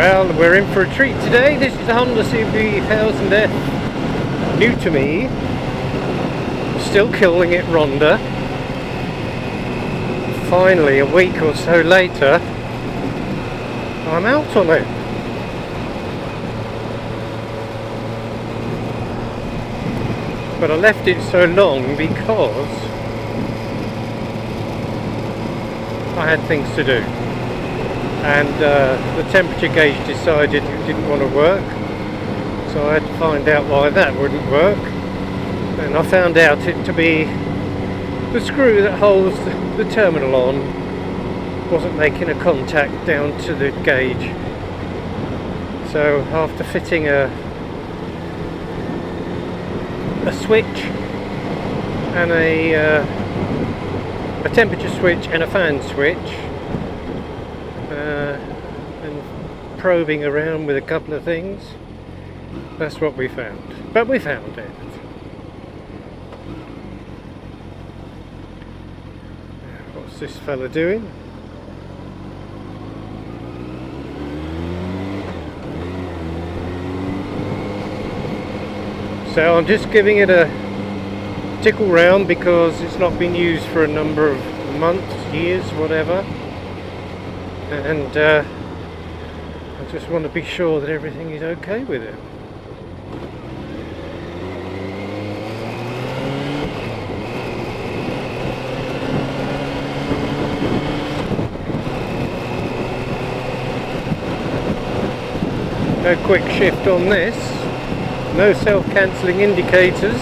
Well, we're in for a treat today. This is the Honda CBR 1000F, new to me, still killing it Ronda. Finally, a week or so later, I'm out on it. But I left it so long because I had things to do. And the temperature gauge decided it didn't want to work, so I had to find out why that wouldn't work. And I found out it to be the screw that holds the terminal on wasn't making a contact down to the gauge. So after fitting a switch and a temperature switch and a fan switch, and probing around with a couple of things, that's what we found. But we found it. What's this fella doing? So I'm just giving it a tickle round because it's not been used for a number of months, years, whatever. And I just want to be sure that everything is okay with it. No quick shift on this, no self-cancelling indicators,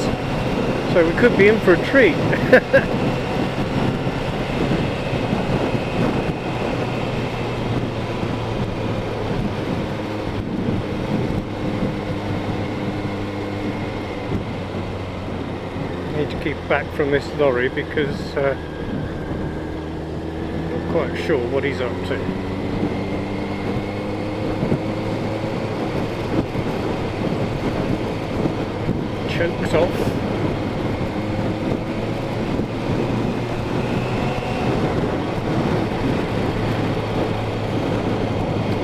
so we could be in for a treat. Need to keep back from this lorry because I'm not quite sure what he's up to. Chokes off.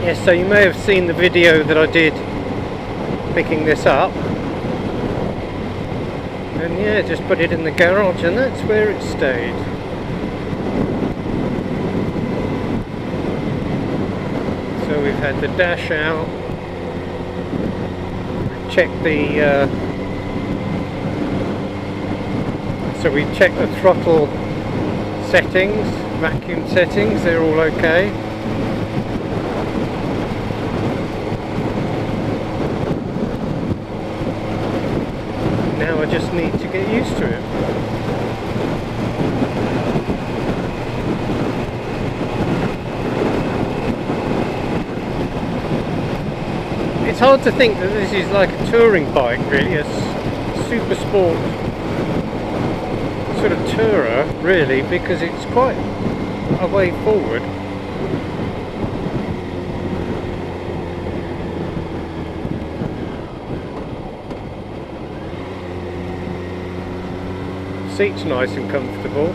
Yes, so you may have seen the video that I did picking this up. And yeah, just put it in the garage and that's where it stayed. So we've had the dash out, checked the so we checked the throttle settings, vacuum settings, they're all okay. Now I just need to get used to it. It's hard to think that this is like a touring bike really, a super sport sort of tourer really, because it's quite a way forward. Seat's nice and comfortable.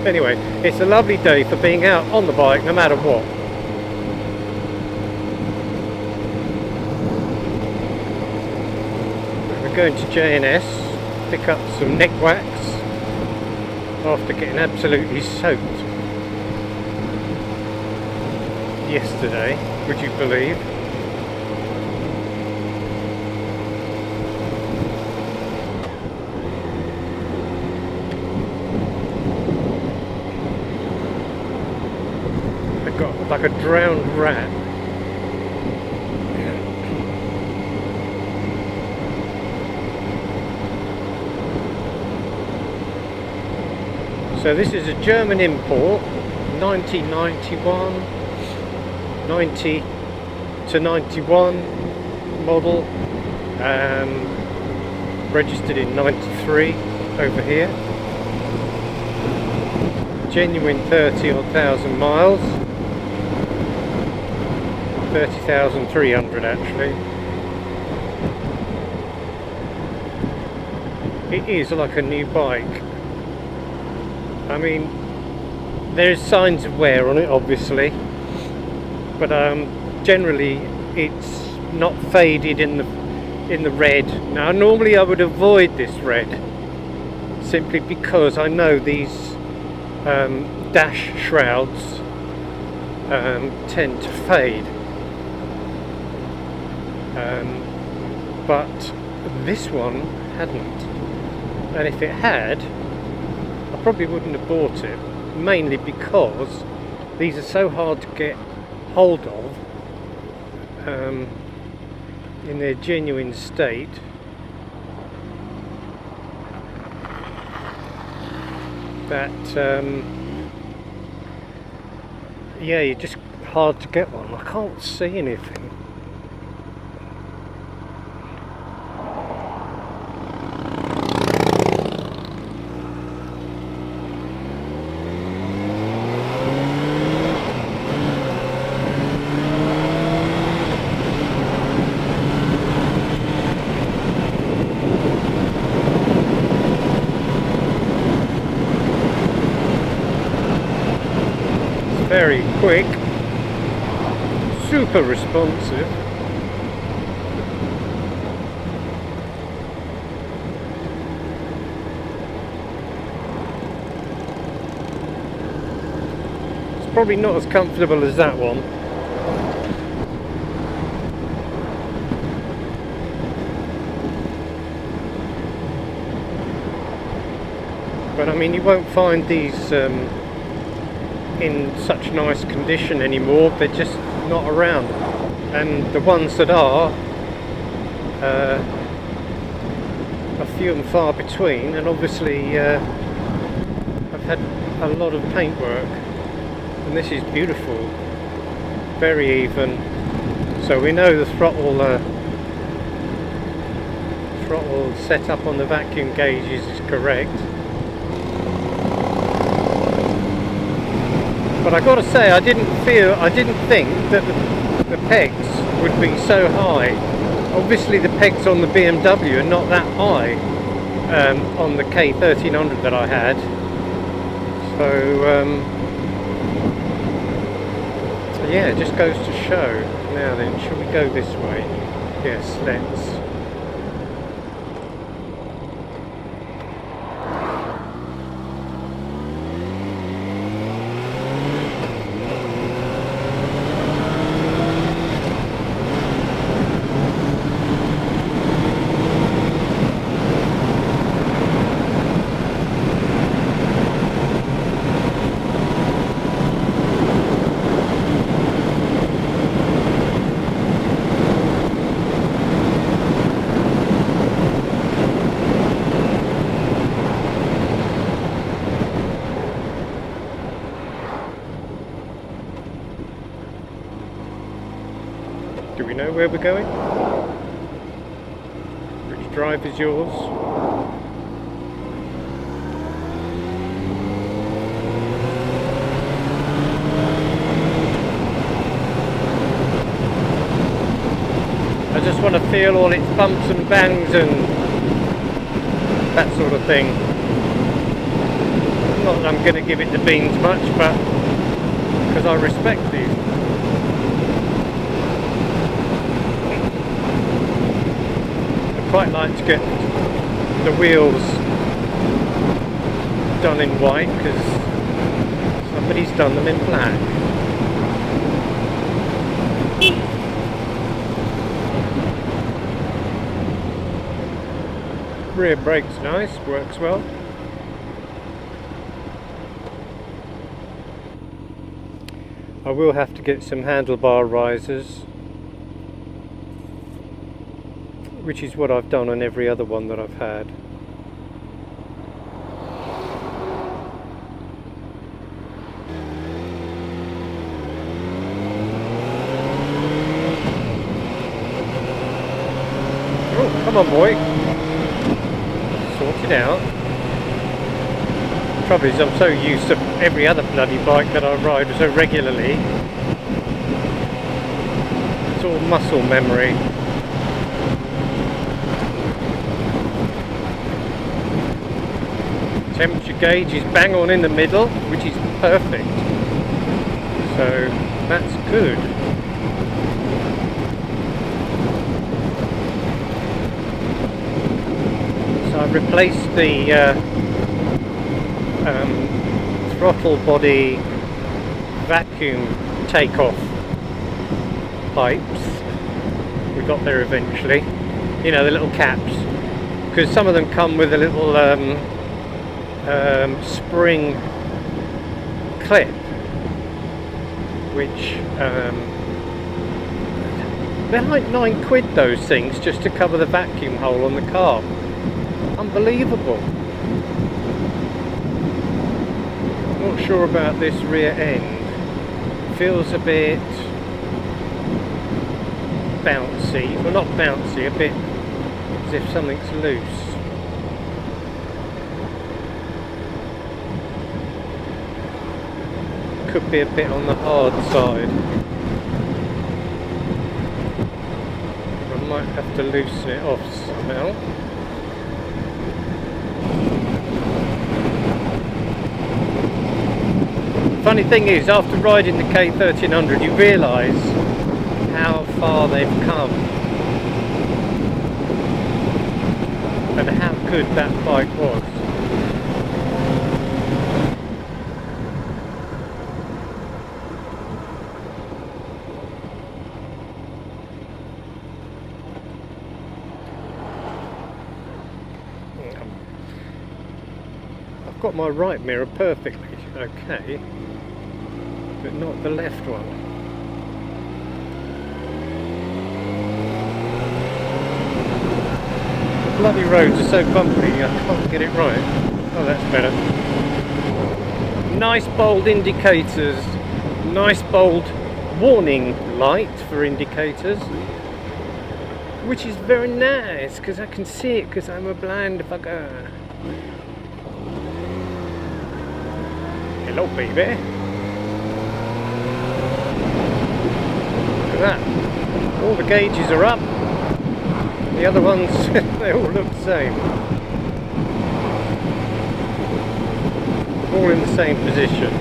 Anyway, it's a lovely day for being out on the bike no matter what. We're going to J&S, pick up some neck wax after getting absolutely soaked yesterday, would you believe? I got like a drowned rat. So this is a German import, 1991, 90 to 91 model, registered in 93 over here. Genuine 30 odd thousand miles, 30,300 actually. It is like a new bike. I mean, there's signs of wear on it obviously, but generally it's not faded in the red. Now normally I would avoid this red simply because I know these dash shrouds tend to fade, but this one hadn't, and if it had I probably wouldn't have bought it, mainly because these are so hard to get hold of in their genuine state. That yeah, you're just hard to get one. I can't see anything. Very quick, super responsive. It's probably not as comfortable as that one. But I mean, you won't find these in such nice condition anymore. They're just not around, and the ones that are few and far between, and obviously I've had a lot of paintwork, and this is beautiful, very even. So we know the throttle set up on the vacuum gauges is correct. But I got to say, I didn't think that the pegs would be so high. Obviously, the pegs on the BMW are not that high on the K1300 that I had. So yeah, it just goes to show. Now then, shall we go this way? Yes, let's. Do we know where we're going? Which drive is yours? I just want to feel all its bumps and bangs and that sort of thing. Not that I'm going to give it the beans much, but because I respect these. Quite like to get the wheels done in white because somebody's done them in black. Rear brake's nice, works well. I will have to get some handlebar risers, which is what I've done on every other one that I've had. Oh, come on boy. Sort it out. The trouble is I'm so used to every other bloody bike that I ride so regularly. It's all muscle memory. Temperature gauge is bang on in the middle, which is perfect. So that's good. replaced the throttle body vacuum takeoff pipes. We got there eventually. You know, the little caps, because some of them come with a little spring clip, which they're like £9 those things, just to cover the vacuum hole on the car. Unbelievable. Not sure about this rear end. Feels a bit bouncy. Well, not bouncy, a bit as if something's loose. Could be a bit on the hard side. I might have to loosen it off somehow. Funny thing is, after riding the K1300, you realise how far they've come and how good that bike was. I've got my right mirror perfectly okay, but not the left one. The bloody roads are so bumpy, I can't get it right. Oh, that's better. Nice bold indicators, nice bold warning light for indicators, which is very nice because I can see it because I'm a blind fucker. Hello, baby. Look at that. All the gauges are up. The other ones, they all look the same. All in the same position.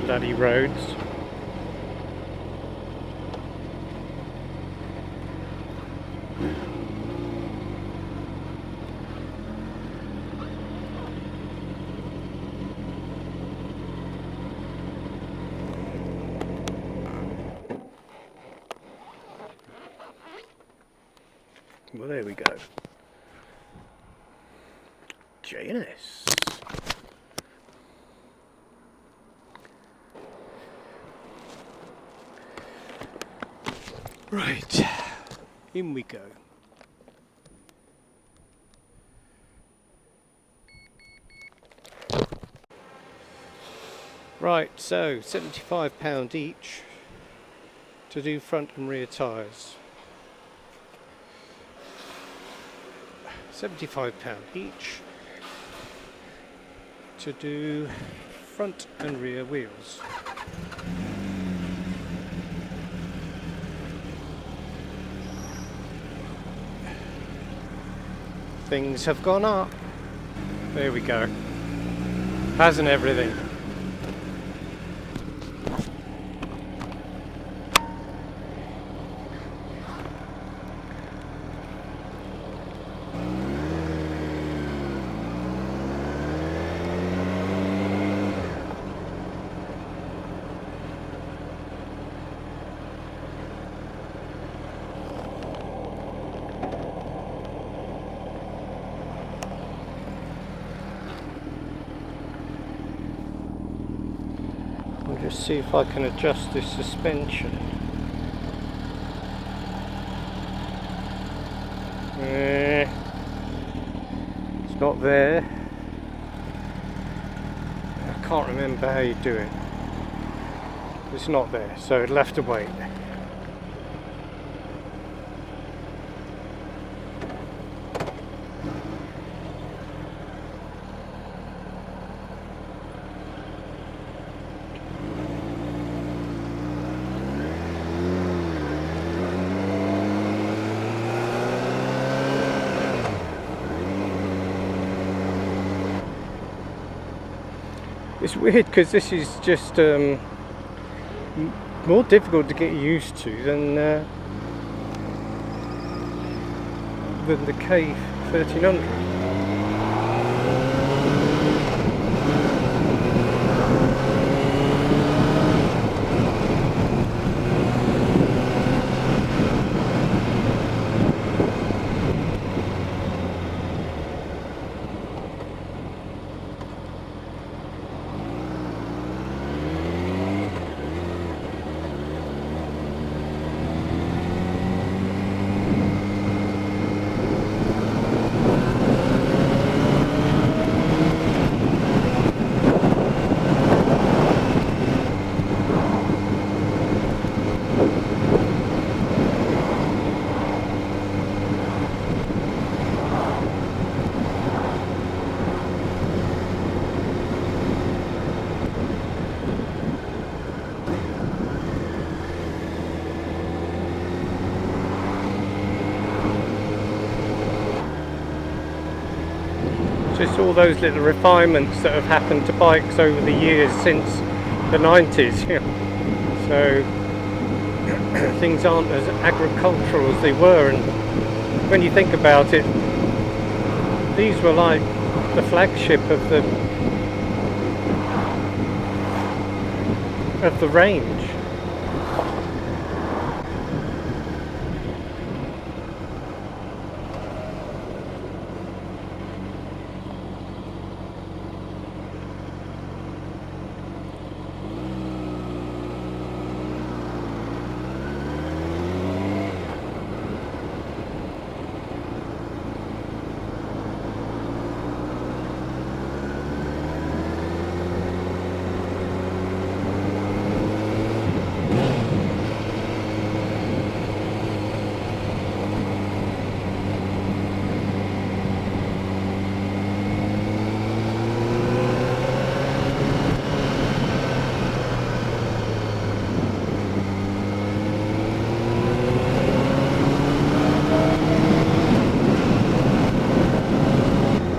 Bloody roads. Well, there we go. JNS. Right, in we go. Right, so £75 each to do front and rear tyres. £75 each to do front and rear wheels. Things have gone up. There we go. Hasn't everything? Just see if I can adjust this suspension. It's not there. I can't remember how you do it. It's not there, so it'll have to wait. It's weird because this is just more difficult to get used to than the K1300. Just all those little refinements that have happened to bikes over the years since the 90s. So things aren't as agricultural as they were, and when you think about it, these were like the flagship of the range.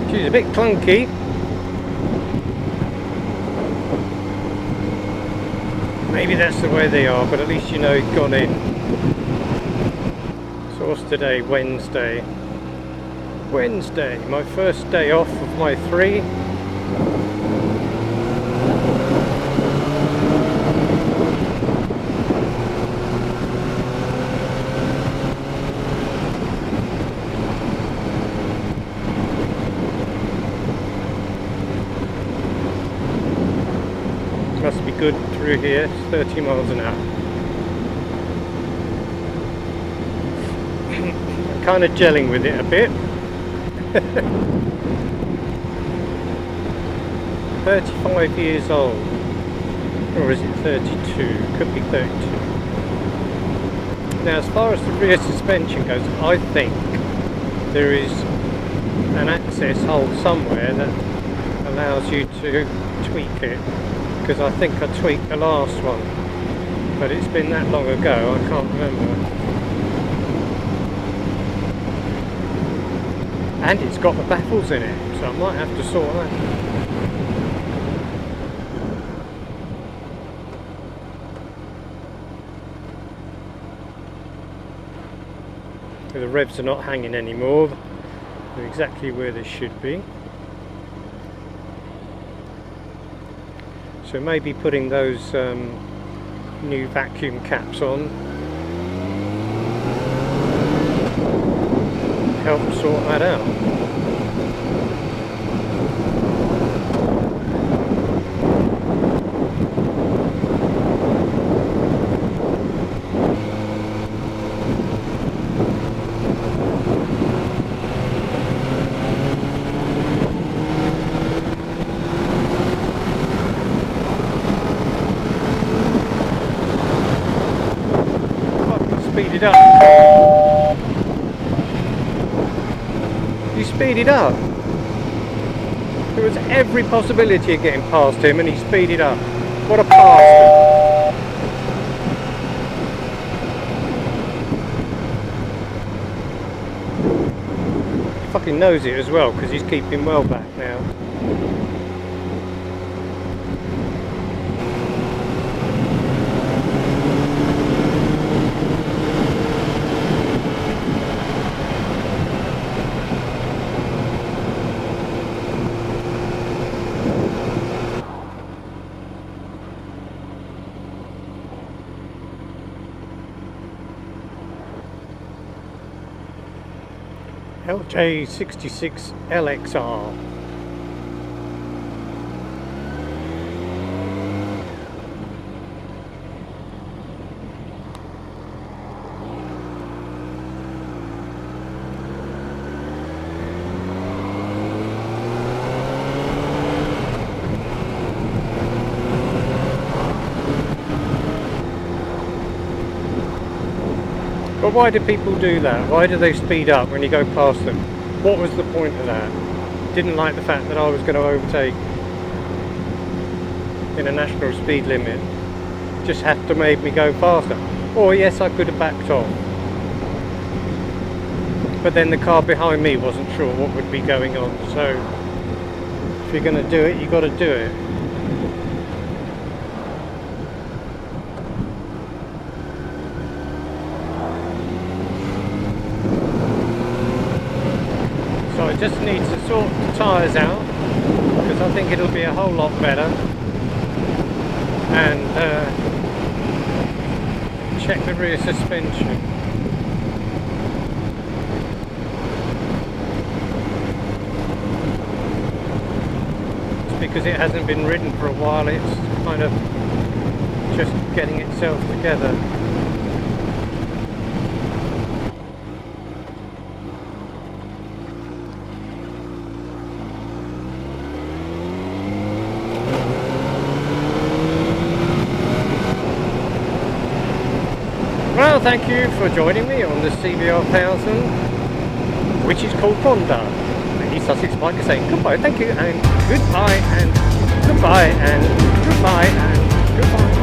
She's a bit clunky. Maybe that's the way they are, but at least you know it's gone in. So what's today? Wednesday. Wednesday, my first day off of my 3. Must be good through here. It's 30 miles an hour. I'm kind of gelling with it a bit. 35 years old, or is it 32? Could be 32. Now, as far as the rear suspension goes, I think there is an access hole somewhere that allows you to tweak it, because I think I tweaked the last one, but it's been that long ago I can't remember. And it's got the baffles in it, so I might have to sort that. The revs are not hanging anymore, they're exactly where they should be. So maybe putting those new vacuum caps on help sort that out. Speed it up. You speed it up. There was every possibility of getting past him and he speeded up. What a bastard. He fucking knows it as well, because he's keeping well back now. LJ66 LXR. But why do people do that? Why do they speed up when you go past them? What was the point of that? Didn't like the fact that I was going to overtake in a national speed limit. Just had to make me go faster. Or yes, I could have backed off. But then the car behind me wasn't sure what would be going on. So if you're going to do it, you've got to do it. So I just need to sort the tyres out, because I think it'll be a whole lot better, and check the rear suspension. It's because it hasn't been ridden for a while, it's kind of just getting itself together. Well, thank you for joining me on the CBR 1000, which is called Honda. EastSussexBiker saying goodbye, thank you, and goodbye, and goodbye, and goodbye, and goodbye.